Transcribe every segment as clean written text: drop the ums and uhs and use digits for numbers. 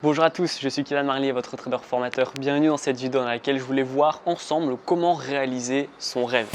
Bonjour à tous, je suis Kylian Marlier, votre trader formateur. Bienvenue dans cette vidéo dans laquelle je voulais voir ensemble comment réaliser son rêve.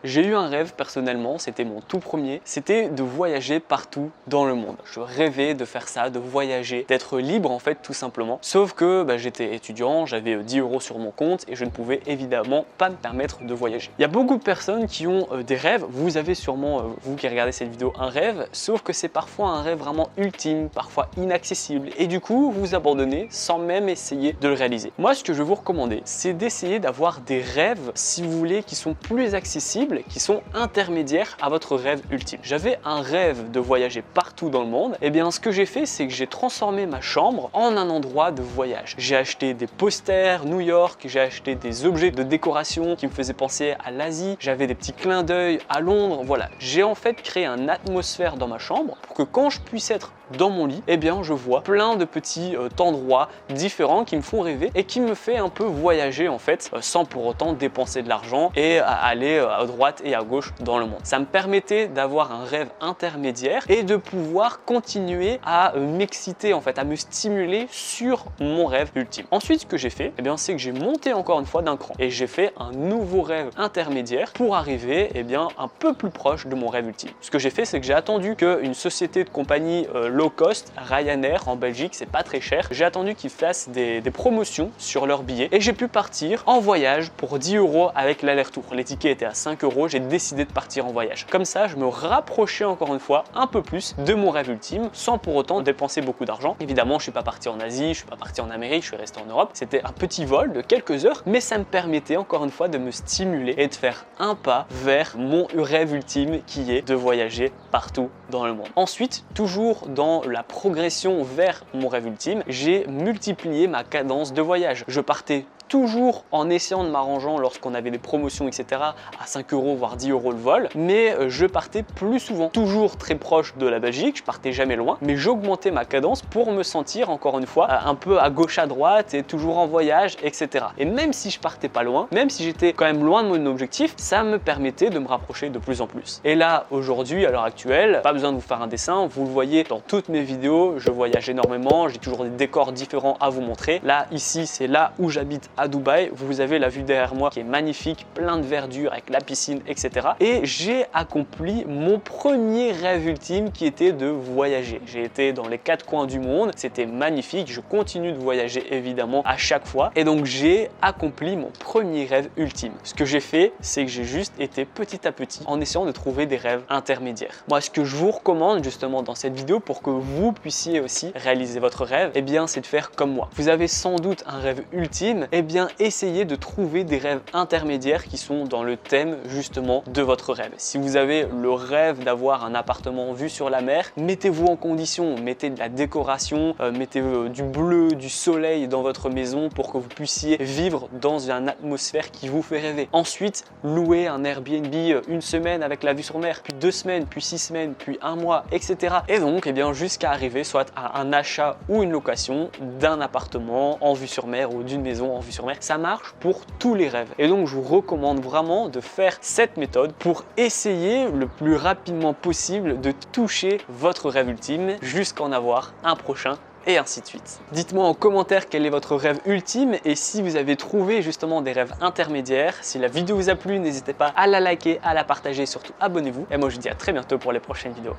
J'ai eu un rêve personnellement, c'était mon tout premier, c'était de voyager partout dans le monde. Je rêvais de faire ça, de voyager, d'être libre en fait tout simplement. Sauf que j'étais étudiant, j'avais 10 € sur mon compte et je ne pouvais évidemment pas me permettre de voyager. Il y a beaucoup de personnes qui ont des rêves, vous avez sûrement, vous qui regardez cette vidéo, un rêve, sauf que c'est parfois un rêve vraiment ultime, parfois inaccessible et du coup vous abandonnez sans même essayer de le réaliser. Moi ce que je vais vous recommander, c'est d'essayer d'avoir des rêves, si vous voulez, qui sont plus accessibles, qui sont intermédiaires à votre rêve ultime. J'avais un rêve de voyager partout dans le monde, et bien ce que j'ai fait, c'est que j'ai transformé ma chambre en un endroit de voyage. J'ai acheté des posters New York, j'ai acheté des objets de décoration qui me faisaient penser à l'Asie, j'avais des petits clins d'œil à Londres, voilà. J'ai en fait créé une atmosphère dans ma chambre pour que quand je puisse être dans mon lit, eh bien je vois plein de petits endroits différents qui me font rêver et qui me fait un peu voyager en fait sans pour autant dépenser de l'argent et aller à droite et à gauche dans le monde. Ça me permettait d'avoir un rêve intermédiaire et de pouvoir continuer à m'exciter en fait, à me stimuler sur mon rêve ultime. Ensuite ce que j'ai fait, eh bien c'est que j'ai monté encore une fois d'un cran et j'ai fait un nouveau rêve intermédiaire pour arriver un peu plus proche de mon rêve ultime. Ce que j'ai fait, c'est que j'ai attendu qu'une société de compagnie low cost, Ryanair en Belgique, c'est pas très cher. J'ai attendu qu'ils fassent des promotions sur leurs billets et j'ai pu partir en voyage pour 10 € avec l'aller-retour. Les tickets étaient à 5 €, j'ai décidé de partir en voyage. Comme ça, je me rapprochais encore une fois un peu plus de mon rêve ultime sans pour autant dépenser beaucoup d'argent. Évidemment, je suis pas parti en Asie, je suis pas parti en Amérique, je suis resté en Europe. C'était un petit vol de quelques heures, mais ça me permettait encore une fois de me stimuler et de faire un pas vers mon rêve ultime qui est de voyager partout dans le monde. Ensuite, toujours dans la progression vers mon rêve ultime, j'ai multiplié ma cadence de voyage. Je partais toujours en essayant de m'arrangeant lorsqu'on avait des promotions etc. à 5 € voire 10 € le vol, mais je partais plus souvent, toujours très proche de la Belgique, je partais jamais loin, mais j'augmentais ma cadence pour me sentir encore une fois un peu à gauche à droite et toujours en voyage etc. Et même si je partais pas loin, même si j'étais quand même loin de mon objectif, ça me permettait de me rapprocher de plus en plus. Et là aujourd'hui, à l'heure actuelle, pas besoin de vous faire un dessin, vous le voyez dans toutes mes vidéos, je voyage énormément, j'ai toujours des décors différents à vous montrer. Là ici c'est là où j'habite à Dubaï, vous avez la vue derrière moi qui est magnifique, plein de verdure avec la piscine etc. Et j'ai accompli mon premier rêve ultime qui était de voyager. J'ai été dans les 4 coins du monde, c'était magnifique, je continue de voyager évidemment à chaque fois et donc j'ai accompli mon premier rêve ultime. Ce que j'ai fait, c'est que j'ai juste été petit à petit en essayant de trouver des rêves intermédiaires. Moi ce que je vous recommande justement dans cette vidéo pour que vous puissiez aussi réaliser votre rêve, c'est de faire comme moi. Vous avez sans doute un rêve ultime, essayez de trouver des rêves intermédiaires qui sont dans le thème justement de votre rêve. Si vous avez le rêve d'avoir un appartement vue sur la mer, mettez-vous en condition, mettez de la décoration, mettez du bleu, du soleil dans votre maison pour que vous puissiez vivre dans une atmosphère qui vous fait rêver. Ensuite, louez un Airbnb une semaine avec la vue sur mer, puis 2 semaines, puis 6 semaines, puis 1 mois, etc. Et donc, jusqu'à arriver soit à un achat ou une location d'un appartement en vue sur mer ou d'une maison en vue sur mer. Ça marche pour tous les rêves. Et donc, je vous recommande vraiment de faire cette méthode pour essayer le plus rapidement possible de toucher votre rêve ultime jusqu'à en avoir un prochain et ainsi de suite. Dites-moi en commentaire quel est votre rêve ultime et si vous avez trouvé justement des rêves intermédiaires. Si la vidéo vous a plu, n'hésitez pas à la liker, à la partager et surtout abonnez-vous. Et moi je vous dis à très bientôt pour les prochaines vidéos.